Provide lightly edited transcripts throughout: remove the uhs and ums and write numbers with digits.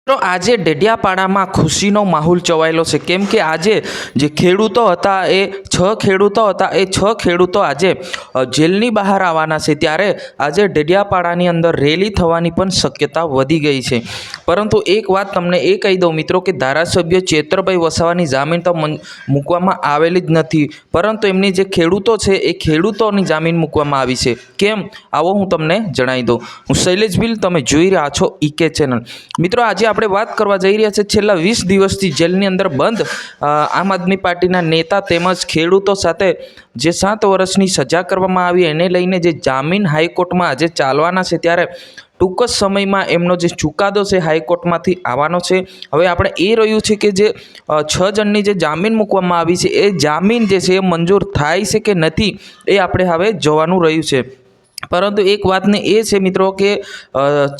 તો આજે ડેડિયાપાડામાં ખુશીનો માહોલ છવાયેલો છે, કેમ કે આજે જે ખેડૂતો હતા એ 6 ખેડૂતો હતા, એ 6 ખેડૂતો આજે જેલની બહાર આવવાના છે। ત્યારે આજે ડેડિયાપાડાની અંદર રેલી થવાની પણ શક્યતા વધી ગઈ છે। પરંતુ એક વાત તમને એ કહી દઉં મિત્રો કે ધારાસભ્ય ચેતરભાઈ વસાવાની જામીન તો મૂકવામાં આવેલી જ નથી, પરંતુ એમની જે ખેડૂતો છે એ ખેડૂતોની જામીન મૂકવામાં આવી છે। કેમ આવો હું તમને જણાવી દઉં। હું શૈલેષ ભીલ, તમે જોઈ રહ્યા છો ઈકે ચેનલ। મિત્રો આજે આપણે વાત કરવા જઈ રહ્યા છે છેલ્લા 20 દિવસથી જેલની અંદર બંધ આમ આદમી પાર્ટીના નેતા તેમજ ખેડૂતો સાથે જે 7 વર્ષની સજા કરવામાં આવી એને લઈને જે જામીન હાઈકોર્ટમાં આજે ચાલવાના છે, ત્યારે ટૂંક જ સમયમાં એમનો જે ચુકાદો છે હાઈકોર્ટમાંથી આવવાનો છે। હવે આપણે એ રહ્યું છે કે જે 6 જણની જે જામીન મૂકવામાં આવી છે એ જામીન જે છે એ મંજૂર થાય છે કે નથી એ આપણે હવે જોવાનું રહ્યું છે। પરંતુ એક વાતને એ છે મિત્રો કે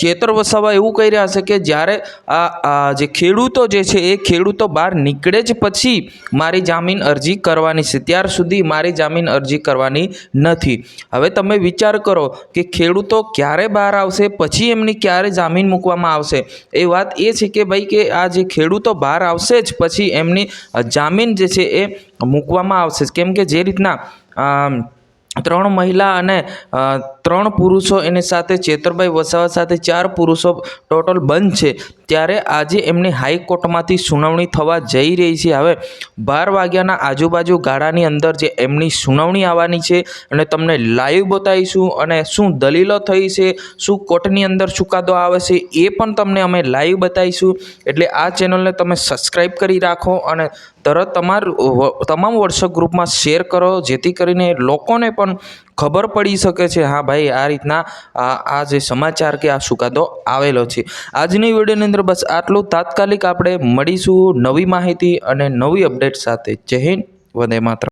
ચેતર વસાવા એવું કહી રહ્યા છે કે જ્યારે આ જે ખેડૂતો જે છે એ ખેડૂતો બહાર નીકળે જ પછી મારી જામીન અરજી કરવાની છે, ત્યાર સુધી મારી જામીન અરજી કરવાની નથી। હવે તમે વિચાર કરો કે ખેડૂતો ક્યારે બહાર આવશે, પછી એમની ક્યારે જામીન મૂકવામાં આવશે। એ વાત એ છે કે ભાઈ કે આ જે ખેડૂતો બહાર આવશે જ પછી એમની જામીન જે છે એ મૂકવામાં આવશે, કેમ કે જે રીતના 3 મહિલા અને 3 પુરુષો એની સાથે ચેતરભાઈ વસાવા સાથે 4 પુરુષો ટોટલ બંધ છે, ત્યારે આજે એમની હાઈકોર્ટમાંથી સુનાવણી થવા જઈ રહી છે। હવે 12 વાગ્યાના આજુબાજુ ગાળાની અંદર જે એમની સુનાવણી આવવાની છે અને તમને લાઈવ બતાવીશું, અને શું દલીલો થઈ છે, શું કોર્ટની અંદર ચુકાદો આવે છે એ પણ તમને અમે લાઈવ બતાવીશું। એટલે આ ચેનલને તમે સબસ્ક્રાઈબ કરી રાખો અને તરત તમામ વોટ્સઅપ ગ્રુપમાં શેર કરો, જેથી કરીને લોકોને પણ ખબર પડી શકે છે હા ભાઈ આ રીતના આ જે સમાચાર કે આ ચુકાદો આવેલો છે। આજની વિડીયોની અંદર બસ આટલું। તાત્કાલિક આપણે મળીશું નવી માહિતી અને નવી અપડેટ સાથે। જય હિન્દ, વંદે માતરમ।